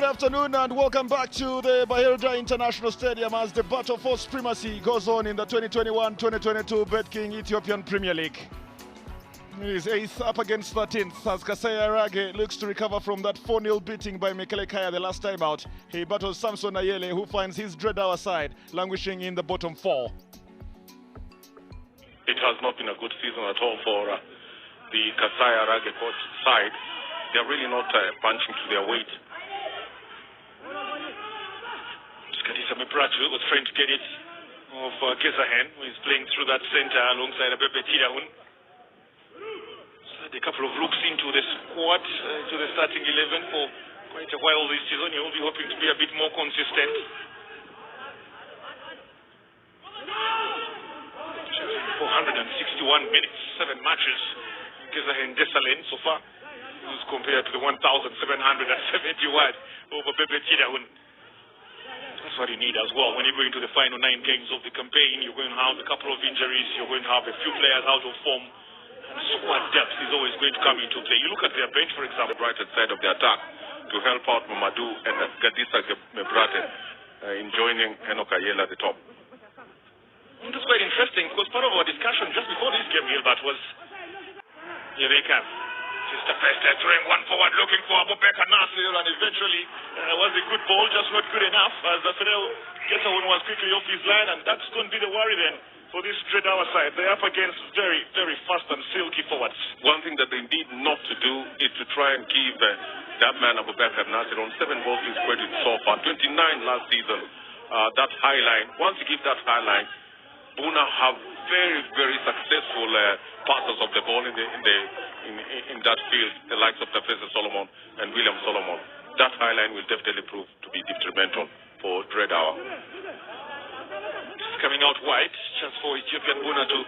afternoon and welcome back to the Bahirda International Stadium as the battle for supremacy goes on in the 2021-2022 BetKing Ethiopian Premier League. He's 8th up against 13th as Kasaya Rage looks to recover from that 4-0 beating by Mekele Kaya the last time out. He battles Samson Ayele, who finds his Dire Dawa side languishing in the bottom 4. It has not been a good season at all for the Kasaya Rage coach side. They're really not punching to their weight. Kadisa Mebratu was trying to get it of Gezahen, who is playing through that center alongside Abebe Tidahun. A couple of looks into the squad, to the starting 11 for quite a while this season. He will be hoping to be a bit more consistent. 461 minutes, 7 matches. Gezahen Desalen so far, who's compared to the 1,771 over Bebe Tidahun. That's what you need as well. When you go into the final 9 games of the campaign, you're going to have a couple of injuries, you're going to have a few players out of form. Squad depth is always going to come into play. You look at their bench, for example, the right-hand side of the attack to help out Mamadou and Gadisa Mebrate in joining Enoch Ayele at the top. And that's quite interesting because part of our discussion just before this game, Gilbert, was here they come. Just the first throwing one forward, looking for AbubekerNasir, and eventually was a good ball, just not good enough as Fidel Getahun was quickly off his line, and that's going to be the worry then for this Dire Dawa side. They're up against very, very fast and silky forwards. One thing that they need not to do is to try and keep that man AbubekerNasir on 7 goals he's scored so far, 29 last season. That high line, once you give that high line, Buna have very, very successful passers of the ball in that field, the likes of Professor Solomon and William Solomon. That high line will definitely prove to be detrimental for Dire Dawa. Coming out wide, chance for Ethiopian Buna to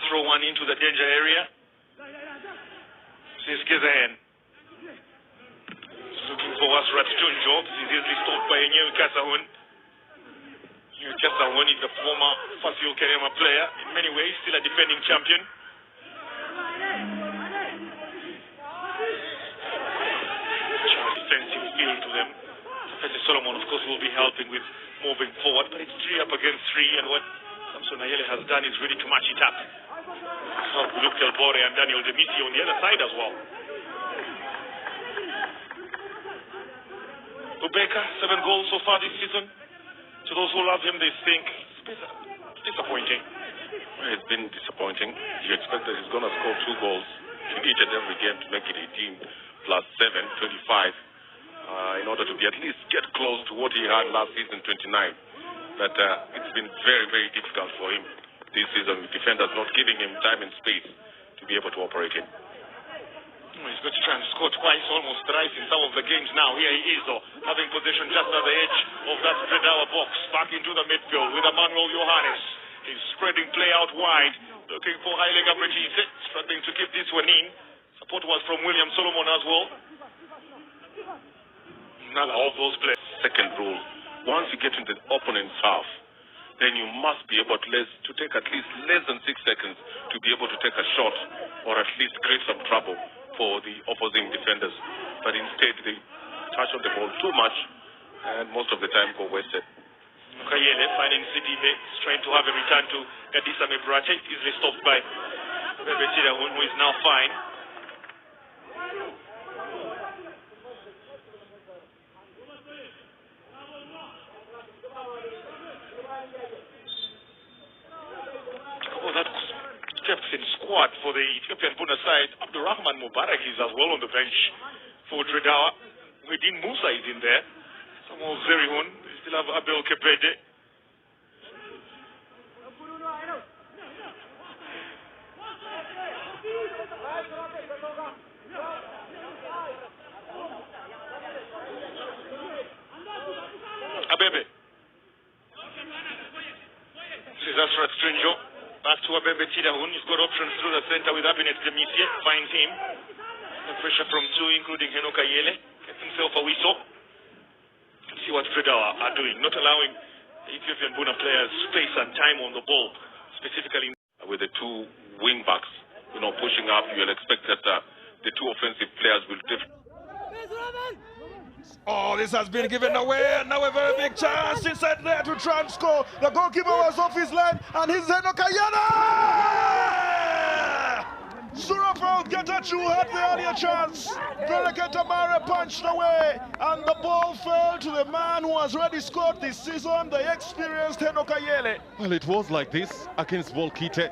throw one into the danger area. This Gezahen looking for Wasrat Tunjo. He's easily stopped by a new Kasahun. New Kasahun is the former Fasio Kerema player, in many ways still a defending champion. Defensive feel to them. Professor Solomon, of course, will be helping with moving forward, but it's 3 up against 3, and what Samson Ayele has done is really to match it up. Luke Delbore and Daniel Demisi on the other side as well. Abubekar, 7 goals so far this season. To those who love him, they think it's disappointing. Well, it's been disappointing. You expect that he's going to score 2 goals in each and every game to make it 18 plus 7, 25. In order to be at least get close to what he had last season, 29. But it's been very, very difficult for him this season, with defenders not giving him time and space to be able to operate in. He's got to try and score twice, almost thrice in some of the games now. Here he is, though, having possession just at the edge of that Dire Dawa box, back into the midfield with Emmanuel Johannes. He's spreading play out wide, looking for Haile Gabriel, struggling to keep this one in. Support was from William Solomon as well. Another of those players. Second rule, once you get into the opponent's half, then you must be able to take at least less than 6 seconds to be able to take a shot or at least create some trouble for the opposing defenders. But instead, they touch on the ball too much and most of the time go wasted. Kayele finding Sidibe, trying to have a return to Gadisa Mebrate, easily stopped by Bebe Tidahun, who is now fine. Squad for the Ethiopian Buna side. Abdurrahman Mubarak is as well on the bench for Dire Dawa. Wedin Musa is in there. Samuel Zerihun. They still have Abel Kepede. Abebe. This is Asrat Strinjo. Back to Abebe Tidahun. He's got options through the center with Abinet Demisie. Finds him. The pressure from 2, including Enoch Ayele. Gets himself a whistle. Let's see what Dire Dawa are doing. Not allowing the Ethiopian Buna players space and time on the ball. Specifically with the 2 wing backs, pushing up, you'll expect that the 2 offensive players will Oh, this has been given away, and now a very big chance inside there to try and score. The goalkeeper was off his line, and he's Enokayana! Surafel Getachew had the earlier chance. Tamare punched away, and the ball fell to the man who has already scored this season, the experienced Henokayele. Well, it was like this against Volkite,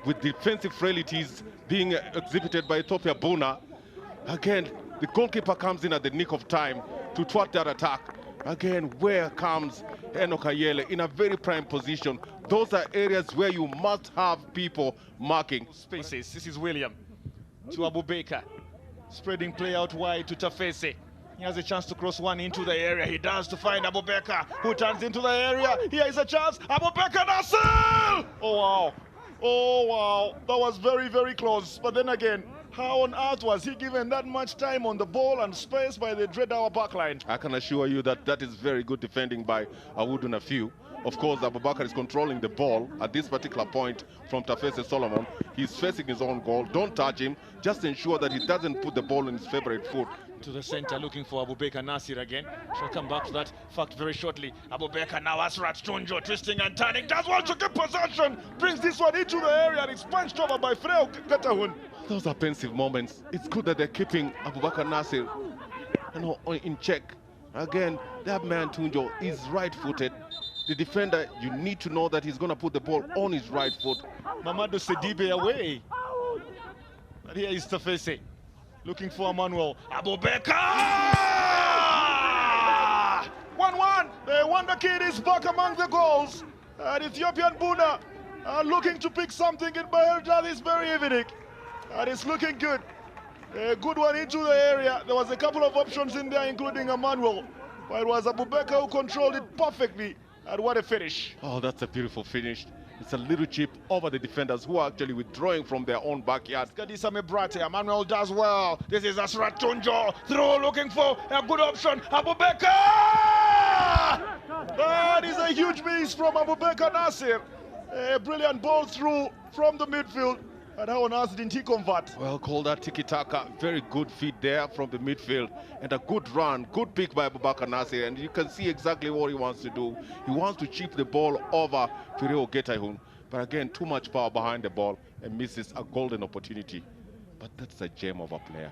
with defensive frailties being exhibited by Ethiopia Buna. Again, the goalkeeper comes in at the nick of time to thwart that attack. Again, where comes Enokayele in a very prime position? Those are areas where you must have people marking. Spaces. This is William to Abubekar. Spreading play out wide to Tafese. He has a chance to cross one into the area. He does to find Abubekar, who turns into the area. Here is a chance. AbubekerNasir! Oh, wow. Oh, wow. That was very, very close. But then again, how on earth was he given that much time on the ball and space by the Dredawa backline? I can assure you that that is very good defending by Awudunafiu. Of course, Abubakar is controlling the ball at this particular point from Tafese Solomon. He's facing his own goal. Don't touch him. Just ensure that he doesn't put the ball in his favorite foot. To the center, looking for AbubekerNasir again. Shall come back to that fact very shortly. Abubekar now has Tunjo twisting and turning. Does want to get possession. Brings this one into the area and it's punched over by Freo Getahun. Those are pensive moments. It's good that they're keeping AbubekerNasir in check. Again, that man Tunjo is right-footed. The defender, you need to know that he's going to put the ball on his right foot. Mamadou Sedibe away. But here is Tafese. Looking for Emmanuel. Abubekar! 1-1. The Wonder Kid is back among the goals. And Ethiopian Buna are looking to pick something in Bahirda this very evening. And it's looking good. A good one into the area. There was a couple of options in there, including Emmanuel. But it was Abubekar who controlled it perfectly. And what a finish. Oh, that's a beautiful finish. It's a little chip over the defenders who are actually withdrawing from their own backyard. Gadisa Mebrate, Emmanuel does well. This is Asrat Tunjo. Throw looking for a good option. Abubekar! That is a huge miss from AbubekerNasir. A brilliant ball through from the midfield. And how on earth didn't he convert? Well, call that tiki-taka. Very good feed there from the midfield. And a good run, good pick by AbubekerNasir. And you can see exactly what he wants to do. He wants to chip the ball over Fireo Getahun. But again, too much power behind the ball and misses a golden opportunity. But that's a gem of a player.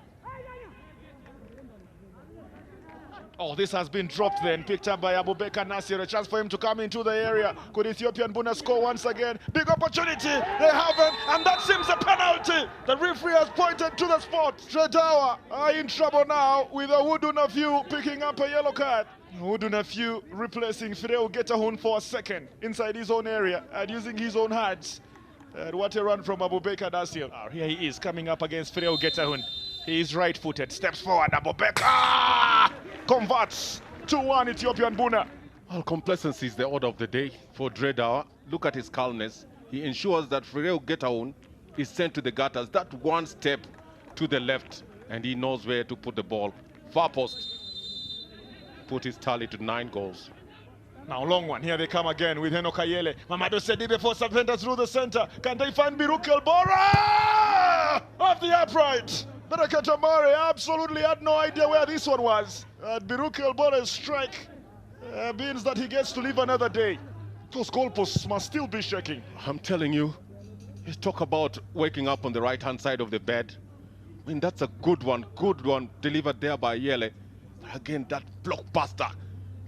Oh, this has been dropped then, picked up by AbubekerNasir. A chance for him to come into the area. Could Ethiopian Buna score once again? Big opportunity. They haven't, and that seems a penalty. The referee has pointed to the spot. Dredawa are in trouble now with Awudunafiu picking up a yellow card. Awudunafiu replacing Fireo Getahun for a second inside his own area and using his own hands. And what a run from AbubekerNasir. Here he is coming up against Fireo Getahun. He is right-footed, steps forward, Abubekar converts 2-1 Ethiopian Buna. Well, complacency is the order of the day for Dredawa. Look at his calmness. He ensures that Fireo Getahun is sent to the gutters. That one step to the left, and he knows where to put the ball. Far post. Put his tally to 9 goals. Now long one. Here they come again with Enokayele. Mamadou Sedibe for defender through the center. Can they find Birukel Bora? Off the upright. Tamare absolutely had no idea where this one was. Birukel Bora's strike means that he gets to live another day. Those goalposts must still be shaking. I'm telling you, you talk about waking up on the right-hand side of the bed. I mean, that's a good one delivered there by Yele. Again, that blockbuster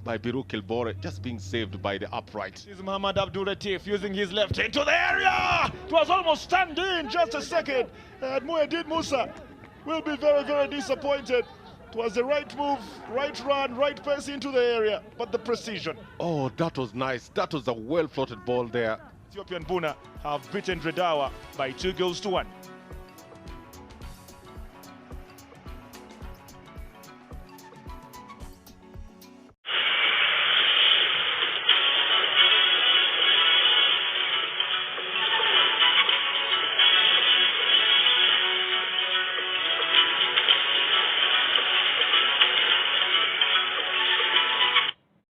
by Birukel Bora just being saved by the upright. This is Muhammad Abdul Latif using his left into the area. It was almost stand in just a second. And Mueddin Musa will be very, very disappointed. It was the right move, right run, right pass into the area, but the precision. Oh, that was nice. That was a well-floated ball there. Ethiopian Buna have beaten Dredawa by 2-1.